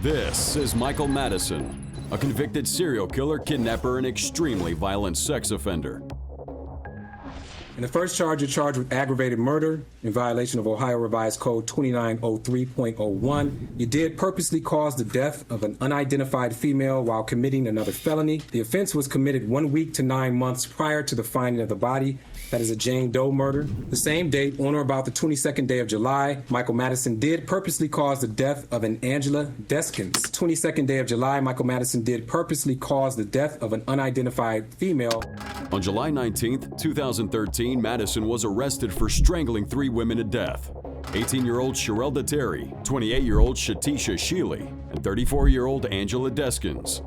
This is Michael Madison, a convicted serial killer, kidnapper, and extremely violent sex offender. In the first charge, you're charged with aggravated murder in violation of Ohio Revised Code 2903.01. You did purposely cause the death of an unidentified female while committing another felony. The offense was committed 1 week to 9 months prior to the finding of the body. That is a Jane Doe murder. The same date, on or about the 22nd day of July, Michael Madison did purposely cause the death of an Angela Deskins. 22nd day of July, Michael Madison did purposely cause the death of an unidentified female. On July 19, 2013, Madison was arrested for strangling 3 women to death. 18-year-old Sherelda Terry, 28-year-old Shatisha Shealy, and 34-year-old Angela Deskins.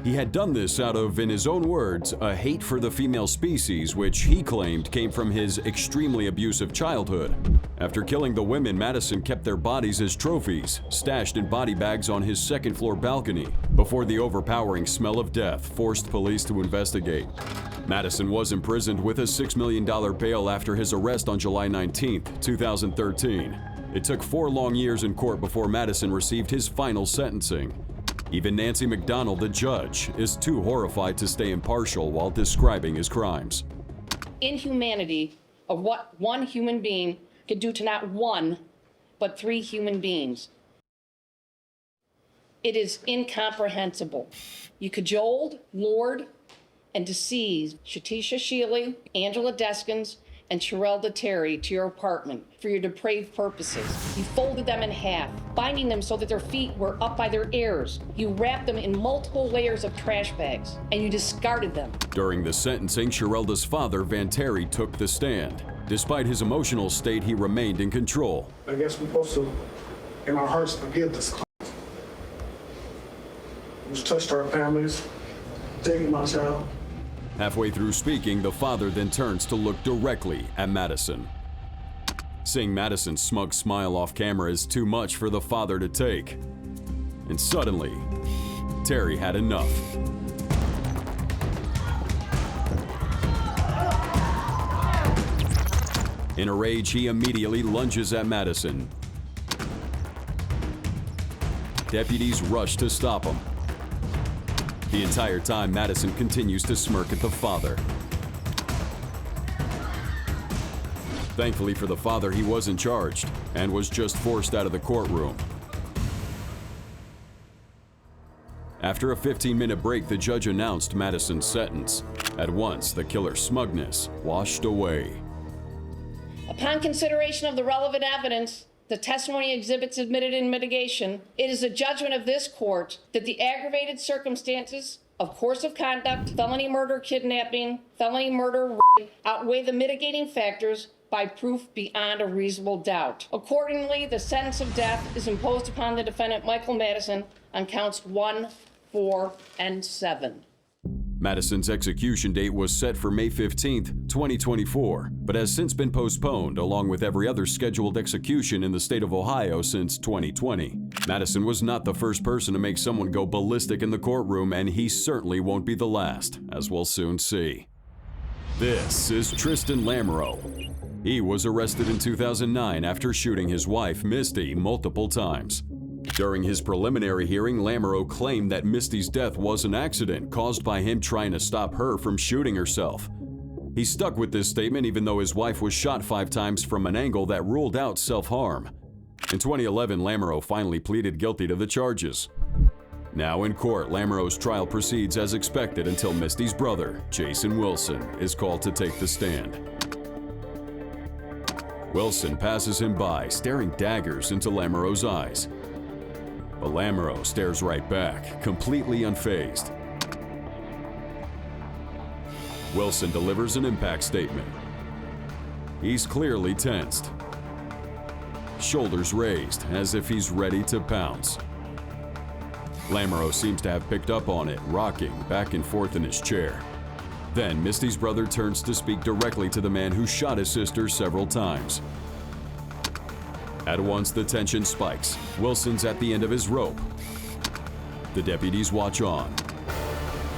He had done this out of, in his own words, a hate for the female species, which he claimed came from his extremely abusive childhood. After killing the women, Madison kept their bodies as trophies, stashed in body bags on his second-floor balcony, before the overpowering smell of death forced police to investigate. Madison was imprisoned with a $6 million bail after his arrest on July 19, 2013. It took 4 long years in court before Madison received his final sentencing. Even Nancy McDonald, the judge, is too horrified to stay impartial while describing his crimes. Inhumanity of what one human being could do to not one, but 3 human beings. It is incomprehensible. You cajoled, lured, and deceived Shatisha Shealy, Angela Deskins, and Sherelda Terry to your apartment for your depraved purposes. You folded them in half, binding them so that their feet were up by their ears. You wrapped them in multiple layers of trash bags, and you discarded them. During the sentencing, Sherelda's father, Van Terry, took the stand. Despite his emotional state, he remained in control. I guess we're supposed to, in our hearts, forgive this class, which touched our families, taking my child. Halfway through speaking, the father then turns to look directly at Madison. Seeing Madison's smug smile off camera is too much for the father to take. And suddenly, Terry had enough. In a rage, he immediately lunges at Madison. Deputies rush to stop him. The entire time, Madison continues to smirk at the father. Thankfully for the father, he wasn't charged and was just forced out of the courtroom. After a 15-minute break, the judge announced Madison's sentence. At once, the killer's smugness washed away. Upon consideration of the relevant evidence, the testimony exhibits admitted in mitigation, it is a judgment of this court that the aggravated circumstances of course of conduct, felony murder, kidnapping, felony murder, rape, outweigh the mitigating factors by proof beyond a reasonable doubt. Accordingly, the sentence of death is imposed upon the defendant Michael Madison on counts 1, 4, and 7. Madison's execution date was set for May 15, 2024, but has since been postponed along with every other scheduled execution in the state of Ohio since 2020. Madison was not the first person to make someone go ballistic in the courtroom, and he certainly won't be the last, as we'll soon see. This is Tristan Lamoreaux. He was arrested in 2009 after shooting his wife, Misty, multiple times. During his preliminary hearing, Lamoreaux claimed that Misty's death was an accident caused by him trying to stop her from shooting herself. He stuck with this statement even though his wife was shot 5 times from an angle that ruled out self-harm. In 2011, Lamoreaux finally pleaded guilty to the charges. Now in court, Lamoreaux's trial proceeds as expected until Misty's brother, Jason Wilson, is called to take the stand. Wilson passes him by, staring daggers into Lamoreaux's eyes. But Lamoreaux stares right back, completely unfazed. Wilson delivers an impact statement. He's clearly tensed, shoulders raised as if he's ready to pounce. Lamoreaux seems to have picked up on it, rocking back and forth in his chair. Then Misty's brother turns to speak directly to the man who shot his sister several times. At once, the tension spikes. Wilson's at the end of his rope. The deputies watch on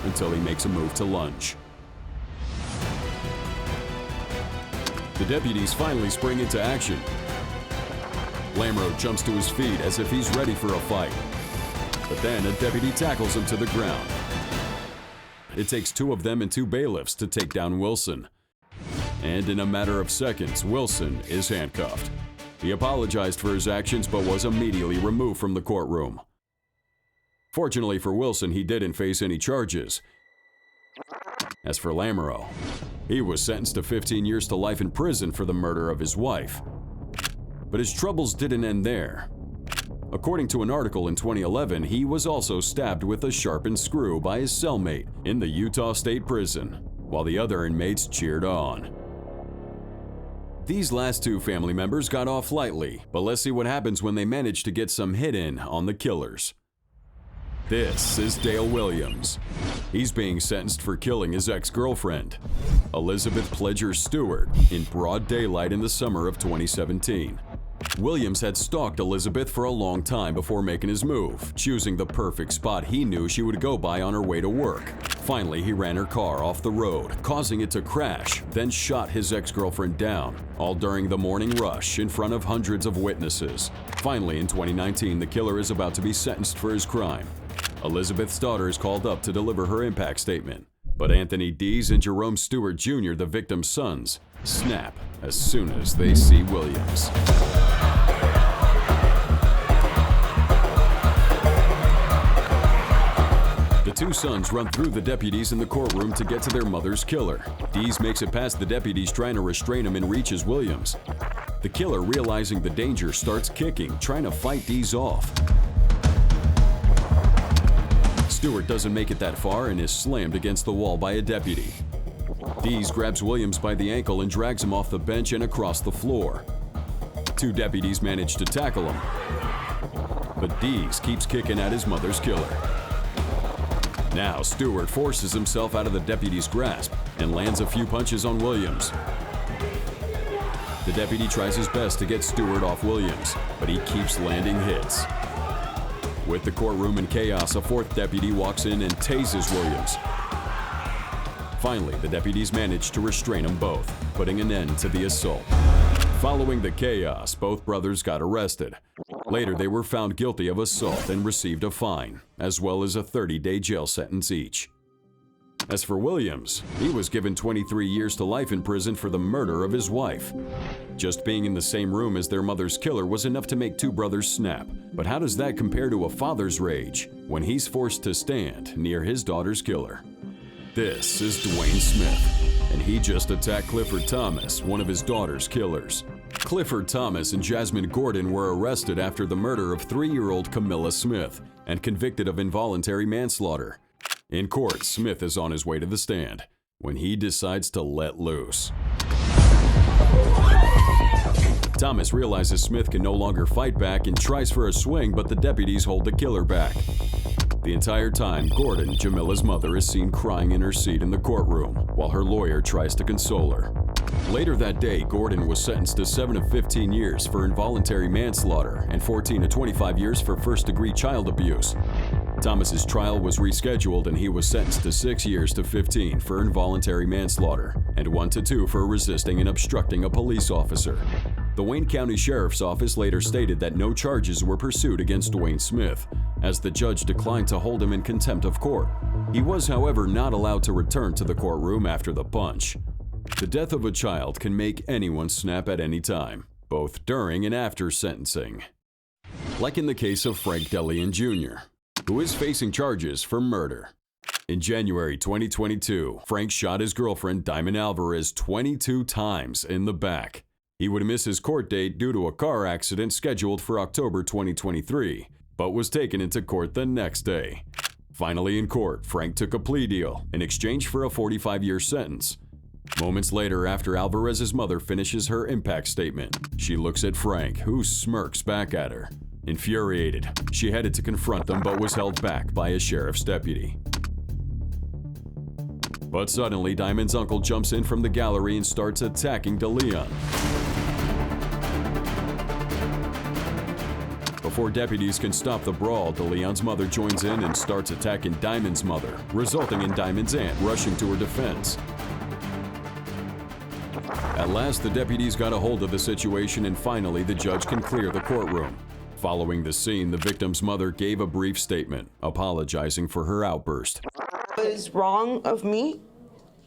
until he makes a move to lunge. The deputies finally spring into action. Lamoreaux jumps to his feet as if he's ready for a fight. but then a deputy tackles him to the ground. It takes 2 of them and 2 bailiffs to take down Wilson. And in a matter of seconds, Wilson is handcuffed. He apologized for his actions but was immediately removed from the courtroom. Fortunately for Wilson, he didn't face any charges. As for Lamoreaux, he was sentenced to 15 years to life in prison for the murder of his wife. But his troubles didn't end there. According to an article in 2011, he was also stabbed with a sharpened screw by his cellmate in the Utah State Prison, while the other inmates cheered on. These last 2 family members got off lightly, but let's see what happens when they manage to get some hit in on the killers. This is Dale Williams. He's being sentenced for killing his ex-girlfriend, Elizabeth Pledger Stewart, in broad daylight in the summer of 2017. Williams had stalked Elizabeth for a long time before making his move, choosing the perfect spot he knew she would go by on her way to work. Finally, he ran her car off the road, causing it to crash, then shot his ex-girlfriend down, all during the morning rush in front of hundreds of witnesses. Finally, in 2019, the killer is about to be sentenced for his crime. Elizabeth's daughter is called up to deliver her impact statement, but Anthony Dees and Jerome Stewart Jr., the victim's sons, snap as soon as they see Williams. The 2 sons run through the deputies in the courtroom to get to their mother's killer. Dees makes it past the deputies trying to restrain him and reaches Williams. The killer, realizing the danger, starts kicking, trying to fight Dees off. Stewart doesn't make it that far and is slammed against the wall by a deputy. Dees grabs Williams by the ankle and drags him off the bench and across the floor. 2 deputies manage to tackle him, but Dees keeps kicking at his mother's killer. Now Stewart forces himself out of the deputy's grasp and lands a few punches on Williams. The deputy tries his best to get Stewart off Williams, but he keeps landing hits. With the courtroom in chaos, a 4th deputy walks in and tases Williams. Finally, the deputies manage to restrain them both, putting an end to the assault. Following the chaos, both brothers got arrested. Later, they were found guilty of assault and received a fine, as well as a 30-day jail sentence each. As for Williams, he was given 23 years to life in prison for the murder of his wife. Just being in the same room as their mother's killer was enough to make 2 brothers snap. But how does that compare to a father's rage when he's forced to stand near his daughter's killer? This is Dwayne Smith, and he just attacked Clifford Thomas, one of his daughter's killers. Clifford Thomas and Jasmine Gordon were arrested after the murder of 3-year-old Camilla Smith and convicted of involuntary manslaughter. In court, Smith is on his way to the stand when he decides to let loose. Thomas realizes Smith can no longer fight back and tries for a swing, but the deputies hold the killer back. The entire time, Gordon, Jamila's mother, is seen crying in her seat in the courtroom while her lawyer tries to console her. Later that day, Gordon was sentenced to 7 to 15 years for involuntary manslaughter and 14 to 25 years for first-degree child abuse. Thomas's trial was rescheduled and he was sentenced to 6 years to 15 for involuntary manslaughter and 1 to 2 for resisting and obstructing a police officer. The Wayne County Sheriff's Office later stated that no charges were pursued against Dwayne Smith, as the judge declined to hold him in contempt of court. He was, however, not allowed to return to the courtroom after the punch. The death of a child can make anyone snap at any time, both during and after sentencing. Like in the case of Frank Deleon Jr., who is facing charges for murder. In January 2022, Frank shot his girlfriend Diamond Alvarez 22 times in the back. He would miss his court date due to a car accident scheduled for October 2023, but was taken into court the next day. Finally in court, Frank took a plea deal in exchange for a 45-year sentence. Moments later, after Alvarez's mother finishes her impact statement, she looks at Frank, who smirks back at her. Infuriated, she headed to confront them but was held back by a sheriff's deputy. But suddenly, Diamond's uncle jumps in from the gallery and starts attacking Deleon. Before deputies can stop the brawl, Deleon's mother joins in and starts attacking Diamond's mother, resulting in Diamond's aunt rushing to her defense. At last, the deputies got a hold of the situation and finally the judge can clear the courtroom. Following the scene, the victim's mother gave a brief statement, apologizing for her outburst. It was wrong of me.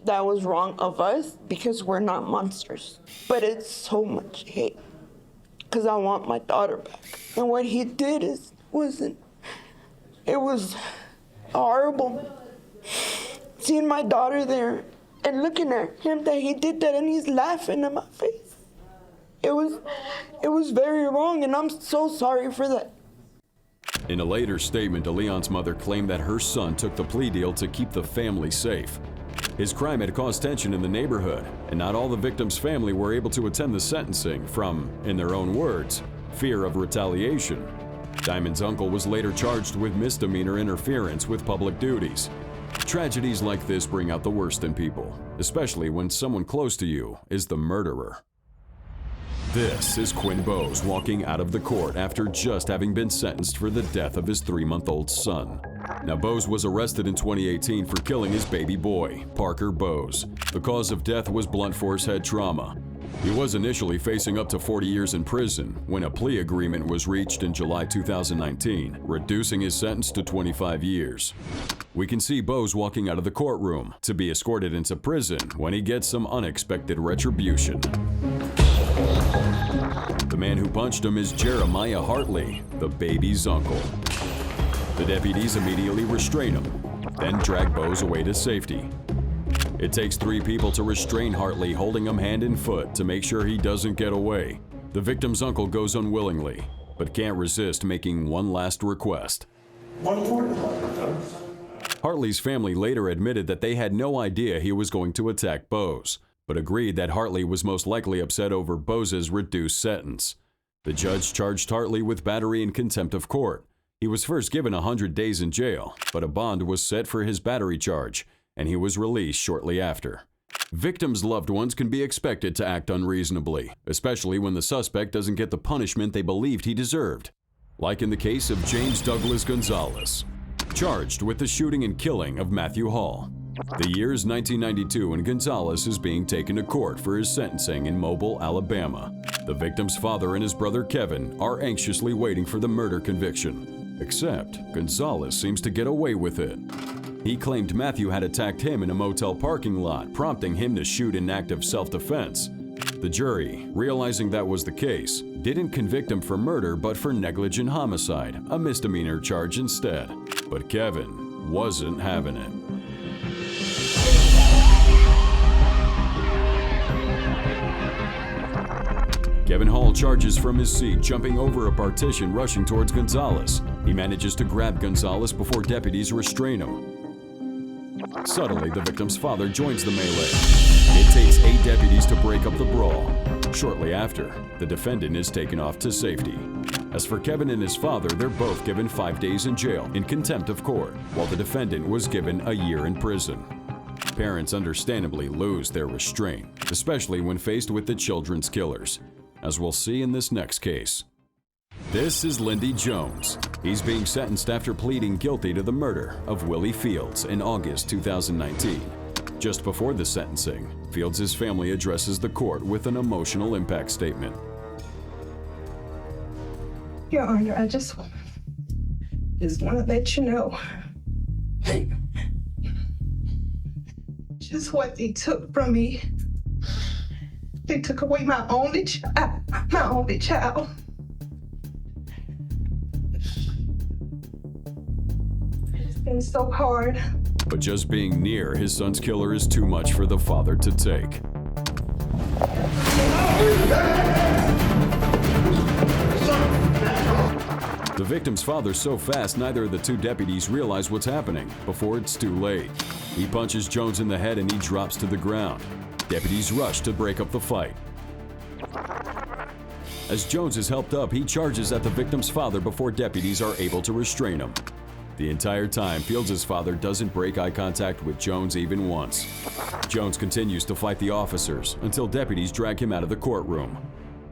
That was wrong of us because we're not monsters. But it's so much hate because I want my daughter back. And what he did it was horrible. Seeing my daughter there and looking at him that he did that and he's laughing in my face. It was very wrong, and I'm so sorry for that. In a later statement, Deleon's mother claimed that her son took the plea deal to keep the family safe. His crime had caused tension in the neighborhood, and not all the victim's family were able to attend the sentencing from, in their own words, fear of retaliation. Diamond's uncle was later charged with misdemeanor interference with public duties. Tragedies like this bring out the worst in people, especially when someone close to you is the murderer. This is Quinn Bose walking out of the court after just having been sentenced for the death of his 3-month-old son. Now, Bose was arrested in 2018 for killing his baby boy, Parker Bose. The cause of death was blunt force head trauma. He was initially facing up to 40 years in prison when a plea agreement was reached in July 2019, reducing his sentence to 25 years. We can see Bose walking out of the courtroom to be escorted into prison when he gets some unexpected retribution. The man who punched him is Jeremiah Hartley, the baby's uncle. The deputies immediately restrain him, then drag Bose away to safety. It takes 3 people to restrain Hartley, holding him hand and foot to make sure he doesn't get away. The victim's uncle goes unwillingly, but can't resist making one last request. Hartley's family later admitted that they had no idea he was going to attack Bose, but agreed that Hartley was most likely upset over Bose's reduced sentence. The judge charged Hartley with battery and contempt of court. He was first given 100 days in jail, but a bond was set for his battery charge, and he was released shortly after. Victims' loved ones can be expected to act unreasonably, especially when the suspect doesn't get the punishment they believed he deserved. Like in the case of James Gonzalez, charged with the shooting and killing of Matthew Hall. The year is 1992 and Gonzalez is being taken to court for his sentencing in Mobile, Alabama. The victim's father and his brother Kevin are anxiously waiting for the murder conviction. Except Gonzalez seems to get away with it. He claimed Matthew had attacked him in a motel parking lot, prompting him to shoot in act of self-defense. The jury, realizing that was the case, didn't convict him for murder but for negligent homicide, a misdemeanor charge instead. But Kevin wasn't having it. Kevin Hall charges from his seat, jumping over a partition, rushing towards Gonzalez. He manages to grab Gonzalez before deputies restrain him. Suddenly, the victim's father joins the melee. It takes 8 deputies to break up the brawl. Shortly after, the defendant is taken off to safety. As for Kevin and his father, they're both given 5 days in jail in contempt of court, while the defendant was given a year in prison. Parents understandably lose their restraint, especially when faced with the children's killers, as we'll see in this next case. This is Lindy Jones. He's being sentenced after pleading guilty to the murder of Willie Fields in August 2019. Just before the sentencing, Fields' family addresses the court with an emotional impact statement. Your Honor, I just want to let you know just what they took from me. They took away my only child. It's been so hard. But just being near his son's killer is too much for the father to take. The victim's father's so fast, neither of the 2 deputies realize what's happening before it's too late. He punches Jones in the head and he drops to the ground. Deputies rush to break up the fight. As Jones is helped up, he charges at the victim's father before deputies are able to restrain him. The entire time, Fields' father doesn't break eye contact with Jones even once. Jones continues to fight the officers until deputies drag him out of the courtroom.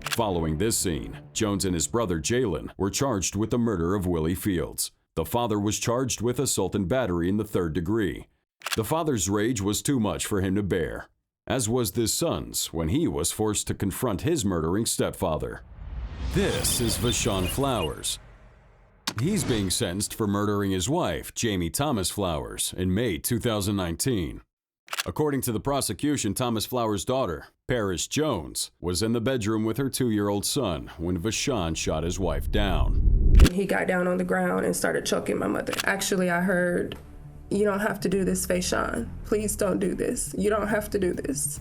Following this scene, Jones and his brother Jalen were charged with the murder of Willie Fields. The father was charged with assault and battery in the 3rd degree. The father's rage was too much for him to bear, as was the son's when he was forced to confront his murdering stepfather. This is Vashon Flowers. He's being sentenced for murdering his wife, Jamie Thomas Flowers, in May 2019. According to the prosecution, Thomas Flowers' daughter, Paris Jones, was in the bedroom with her 2-year-old son when Vashon shot his wife down. He got down on the ground and started choking my mother. Actually, I heard, "You don't have to do this, Vashon. Please don't do this. You don't have to do this."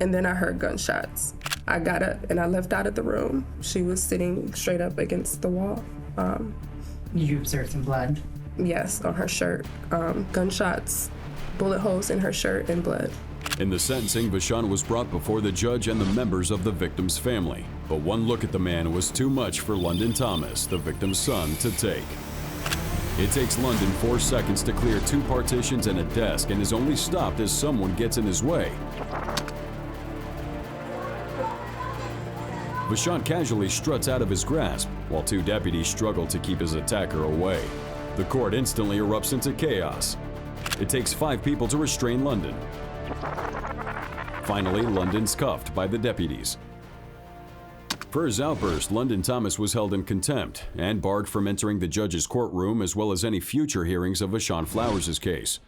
And then I heard gunshots. I got up and I left out of the room. She was sitting straight up against the wall. Did you observe some blood? Yes, on her shirt. Gunshots, bullet holes in her shirt, and blood. In the sentencing, Vashon was brought before the judge and the members of the victim's family. But one look at the man was too much for London Thomas, the victim's son, to take. It takes London 4 seconds to clear 2 partitions and a desk, and is only stopped as someone gets in his way. Vashon casually struts out of his grasp, while 2 deputies struggle to keep his attacker away. The court instantly erupts into chaos. It takes 5 people to restrain London. Finally, London's cuffed by the deputies. For his outburst, London Thomas was held in contempt and barred from entering the judge's courtroom as well as any future hearings of Vashon Flowers' case.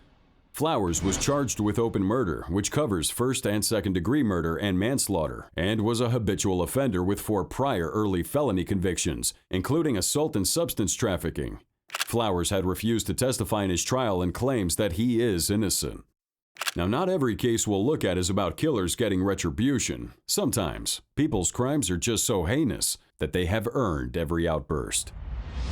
Flowers was charged with open murder, which covers first and second-degree murder and manslaughter, and was a habitual offender with 4 prior early felony convictions, including assault and substance trafficking. Flowers had refused to testify in his trial and claims that he is innocent. Now, not every case we'll look at is about killers getting retribution. Sometimes, people's crimes are just so heinous that they have earned every outburst.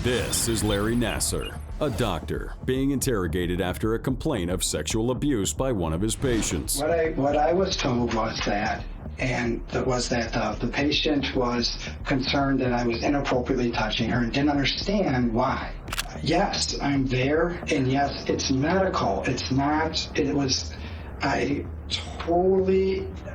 This is Larry Nassar, a doctor being interrogated after a complaint of sexual abuse by one of his patients. What I was told was that the patient was concerned that I was inappropriately touching her and didn't understand why. Yes, I'm there, and yes, it's medical. It's not, I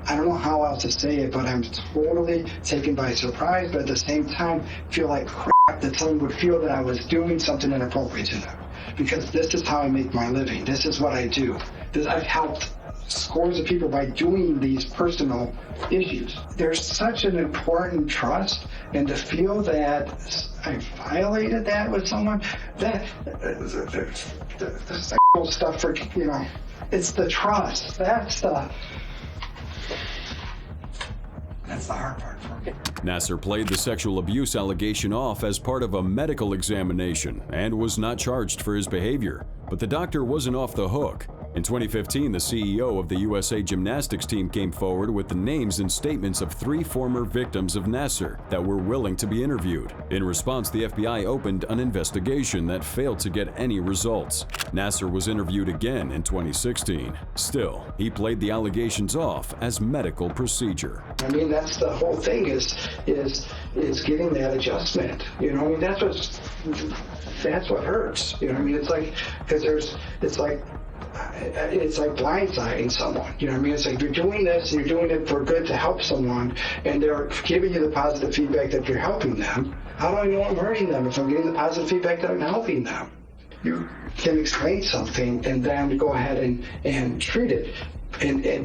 don't know how else to say it, but I'm totally taken by surprise, but at the same time, feel like crap that someone would feel that I was doing something inappropriate to them. Because this is how I make my living. This is what I do. I've helped scores of people by doing these personal issues. There's such an important trust, and to feel that I violated that with someone, that the sexual stuff for, it's the trust. That's the hard part for me. Nassar played the sexual abuse allegation off as part of a medical examination and was not charged for his behavior. But the doctor wasn't off the hook. In 2015, the CEO of the USA Gymnastics team came forward with the names and statements of 3 former victims of Nassar that were willing to be interviewed. In response, the FBI opened an investigation that failed to get any results. Nassar was interviewed again in 2016. Still, he played the allegations off as medical procedure. I mean, that's the whole thing is getting that adjustment. That's what hurts. It's like, because it's like blindsiding someone. It's like you're doing this and you're doing it for good to help someone, and they're giving you the positive feedback that you're helping them. How do I know I'm hurting them if I'm getting the positive feedback that I'm helping them? You can explain something and then go ahead and treat it.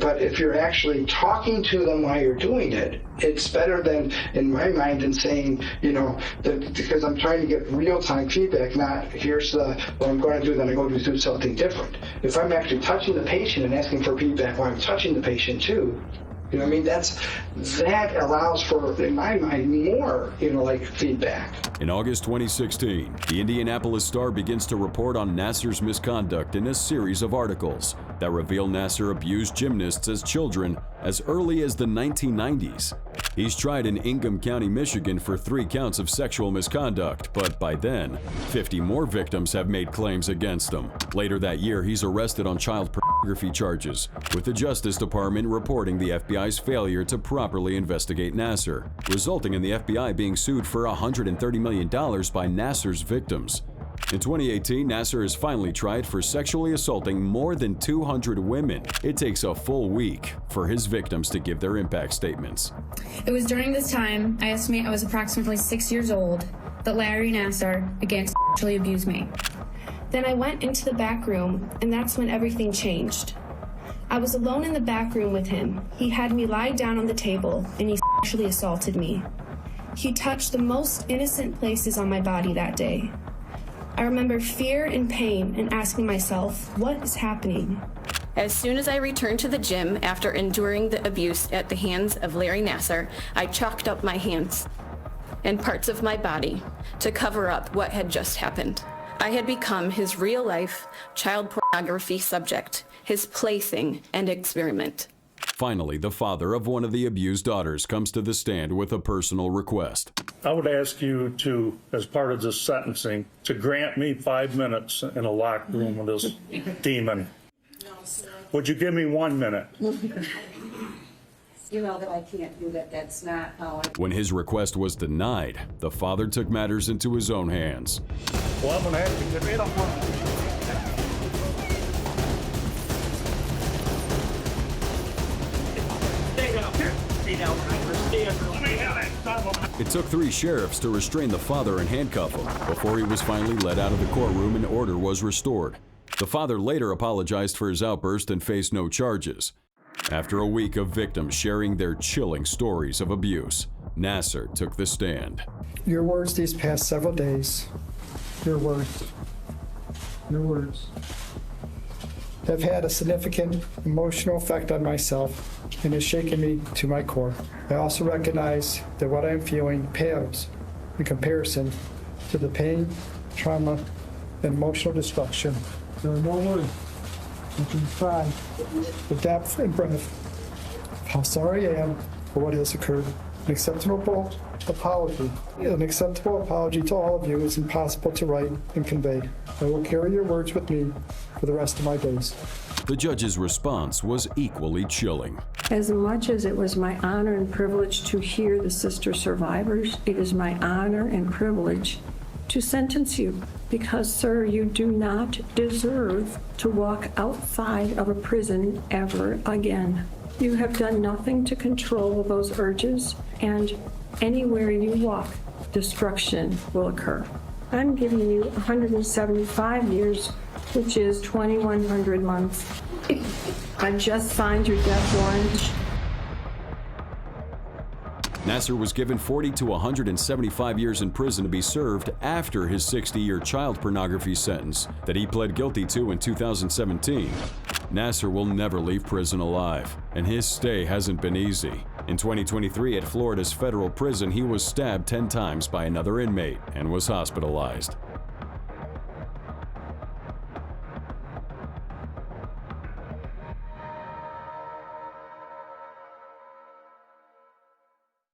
But if you're actually talking to them while you're doing it, it's better than, in my mind, than saying, because I'm trying to get real-time feedback, not here's what I'm going to do, then I go to do something different. If I'm actually touching the patient and asking for feedback while I'm touching the patient too, that allows for, in my mind, more, feedback. In August 2016, the Indianapolis Star begins to report on Nassar's misconduct in a series of articles that reveal Nassar abused gymnasts as children as early as the 1990s. He's tried in Ingham County, Michigan for 3 counts of sexual misconduct, but by then, 50 more victims have made claims against him. Later that year, he's arrested on child pornography charges, with the Justice Department reporting the FBI's failure to properly investigate Nassar, resulting in the FBI being sued for $130 million by Nassar's victims. In 2018, Nassar is finally tried for sexually assaulting more than 200 women. It takes a full week for his victims to give their impact statements. It was during this time, I estimate I was approximately 6 years old, that Larry Nassar began to sexually abuse me. Then I went into the back room, and that's when everything changed. I was alone in the back room with him. He had me lie down on the table, and he sexually assaulted me. He touched the most innocent places on my body that day. I remember fear and pain and asking myself, what is happening? As soon as I returned to the gym after enduring the abuse at the hands of Larry Nassar, I chalked up my hands and parts of my body to cover up what had just happened. I had become his real-life child pornography subject, his plaything and experiment. Finally, the father of one of the abused daughters comes to the stand with a personal request. I would ask you to, as part of this sentencing, to grant me 5 minutes in a locked room with this demon. Would you give me 1 minute? You know that I can't do that. That's not how I... When his request was denied, the father took matters into his own hands. Well, I'm going to have to get rid of one. It took 3 sheriffs to restrain the father and handcuff him before he was finally let out of the courtroom and order was restored. The father later apologized for his outburst and faced no charges. After a week of victims sharing their chilling stories of abuse, Nassar took the stand. Your words these past several days, your words have had a significant emotional effect on myself and has shaken me to my core. I also recognize that what I am feeling pales in comparison to the pain, trauma, and emotional destruction. There are no words that can describe the depth and breadth of how sorry I am for what has occurred. An acceptable apology to all of you is impossible to write and convey. I will carry your words with me for the rest of my days. The judge's response was equally chilling. As much as it was my honor and privilege to hear the sister survivors, it is my honor and privilege to sentence you because, sir, you do not deserve to walk outside of a prison ever again. You have done nothing to control those urges, and anywhere you walk, destruction will occur. I'm giving you 175 years, which is 2,100 months. I've just signed your death warrant. Nassar was given 40 to 175 years in prison to be served after his 60-year child pornography sentence that he pled guilty to in 2017. Nassar will never leave prison alive, and his stay hasn't been easy. In 2023 at Florida's federal prison, he was stabbed 10 times by another inmate and was hospitalized.